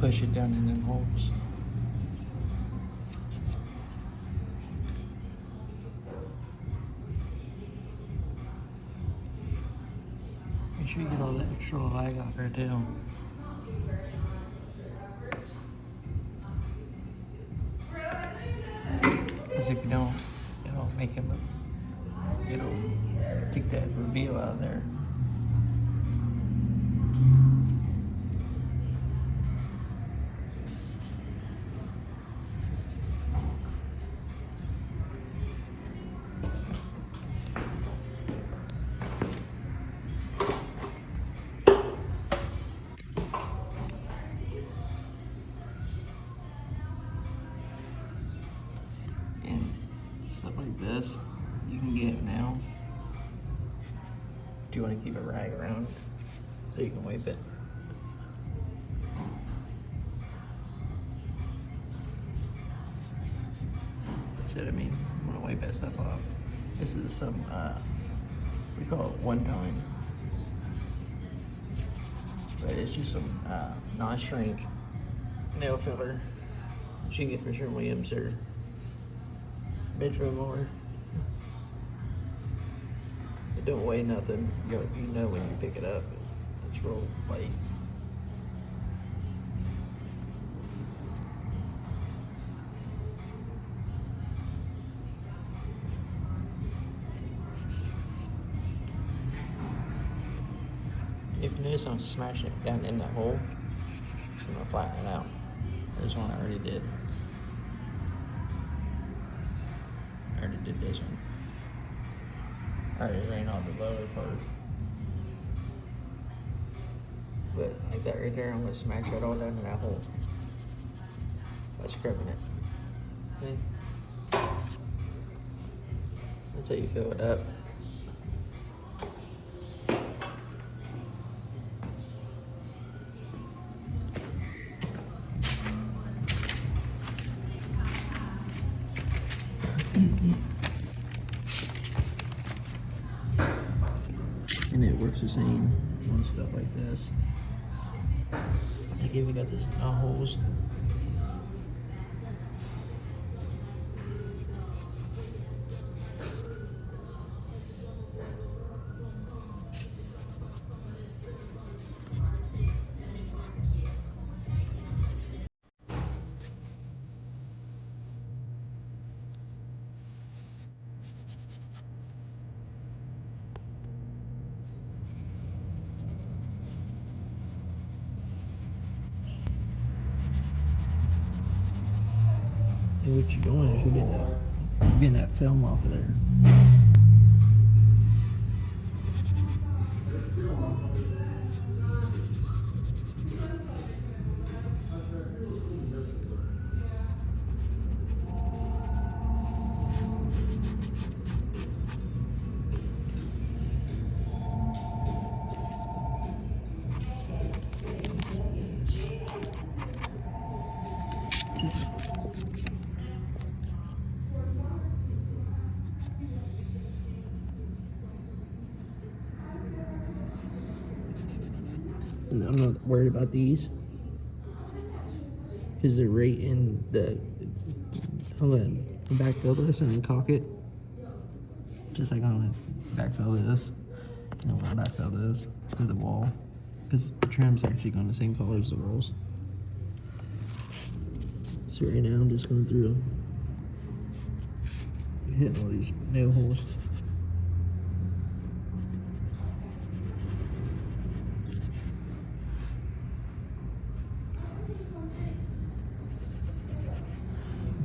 push it down in them holes. Make sure you get all the extra lag off there too. Because if you don't, it'll make him, it'll take that reveal out of there. Stuff like this you can get now. Do you want to keep a rag around so you can wipe it? Shit, I mean, I want to wipe that stuff off. This is some, we call it one time, but it's just some non-shrink nail filler that you can get from Sherwin-Williams or bedroom or. It don't weigh nothing. You know when you pick it up, it's real light. If you notice, I'm smashing it down in that hole. I'm gonna flatten it out. This one I already did. I already did this one. I already ran off the lower part. But like that right there, I'm gonna smash that all down in that hole by scrubbing it. Okay. That's how you fill it up. And it works the same on stuff like this. Like if we got these holes. And what you're doing is you're getting that film off of there. And I'm not worried about these because they're right in the. I'm gonna backfill this and then caulk it, just like I'm gonna backfill this. And I'm gonna backfill this to the wall because the trim's actually going the same color as the rolls. So right now I'm just going through hitting all these nail holes.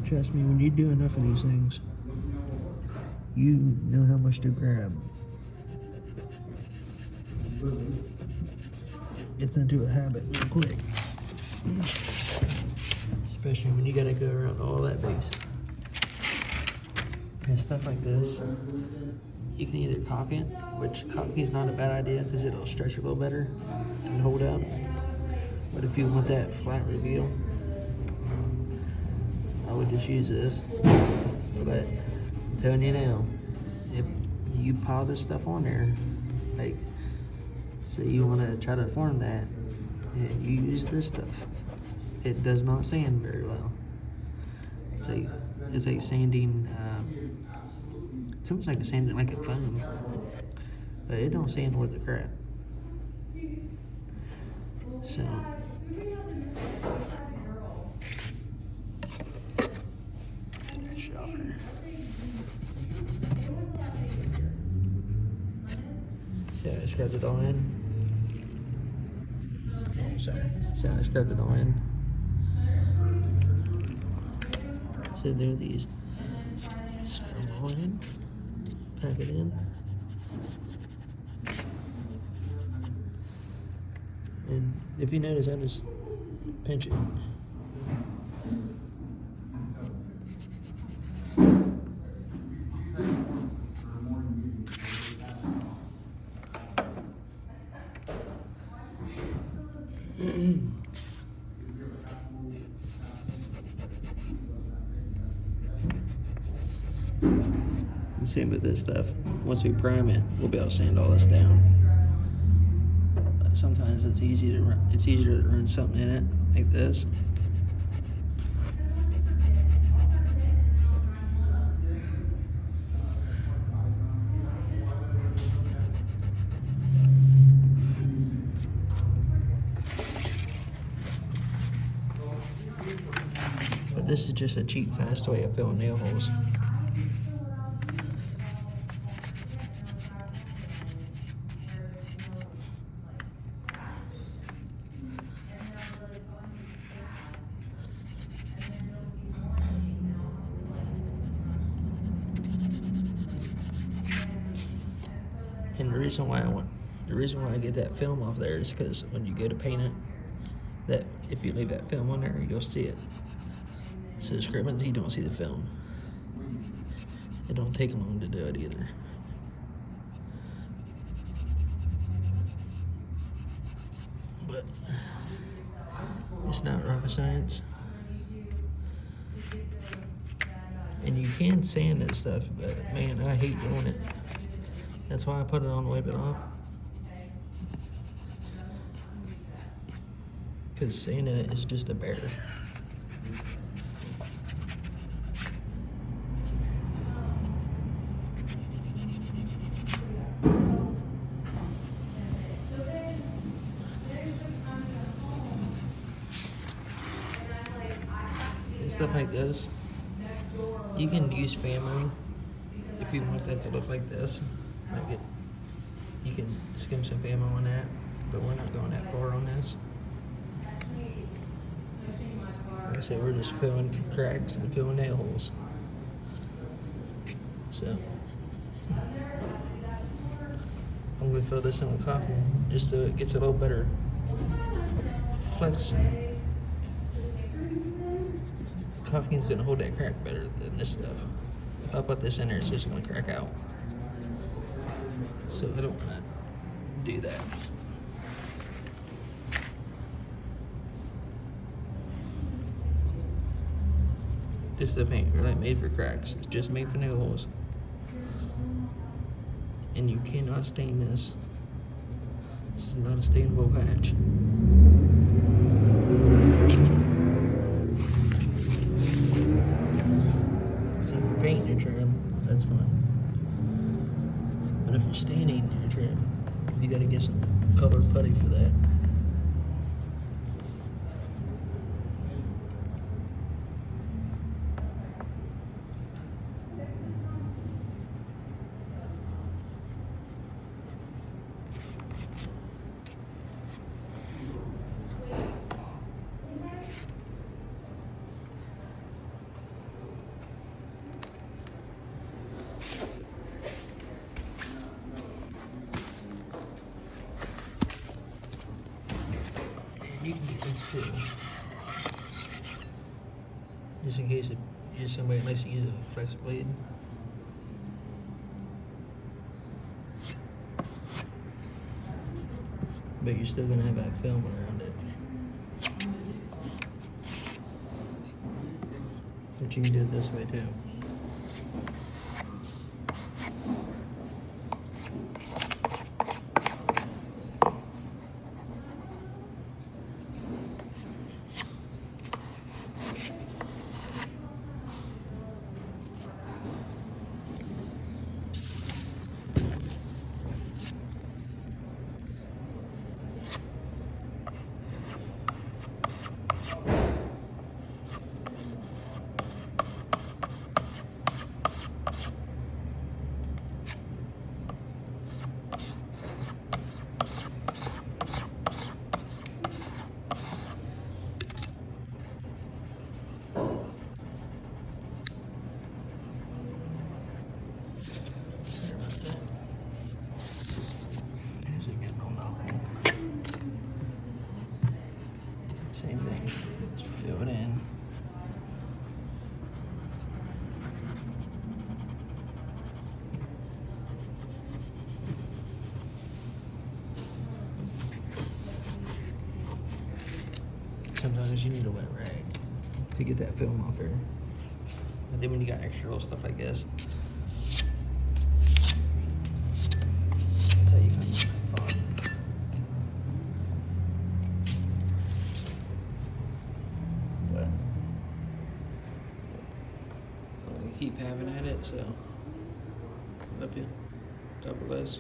Trust me, when you do enough of these things, you know how much to grab. It's into a habit real quick. Especially when you gotta go around all that base. And stuff like this, you can either caulk it, which caulking is not a bad idea because it'll stretch a little better and hold up. But if you want that flat reveal, I would just use this. But I'm telling you now, if you pile this stuff on there, like, say you want to try to form that, and you use this stuff, it does not sand very well. It's like sanding. It's almost like sanding like a foam, but it don't sand worth the crap. So. See how I scrubbed it all in? Oh, sorry. See how I scrubbed it all in? So there are these. Scrub all in. Pack it in. And if you notice, I just pinch it. Same with this stuff. Once we prime it, we'll be able to sand all this down. But sometimes it's easier to run something in it like this. But this is just a cheap, fast way of filling nail holes. And the reason why I get that film off there is because when you go to paint it, that if you leave that film on there, you'll see it. So scribbing, you don't see the film. It don't take long to do it either. But it's not rocket science. And you can sand this stuff, but man, I hate doing it. That's why I put it on to wipe it off. Because sanding it is just a bear. And stuff like this, you can use Famo if you want that to look like this. Like you can skim some Famo on that, but we're not going that far on this. Like I said, we're just filling cracks and filling nail holes. So I'm gonna fill this in with coffee just so it gets a little better flex. Coffee's gonna hold that crack better than this stuff. If I put this in there, it's just gonna crack out. So I don't wanna do that. This stuff ain't really made for cracks. It's just made for nail holes. And you cannot stain this. This is not a stainable patch. So if you're painting your trim, that's fine. But if you're staining your trim, you gotta get some colored putty for that. You can get this too. Just in case you're somebody that likes to use a flex blade. But you're still gonna have that film around it. But you can do it this way too. Same thing. Just fill it in. Sometimes you need a wet rag to get that film off her. But then when you got extra little stuff like this, that's how you kind of fun. But I'm gonna keep having at it, so love you. Double S.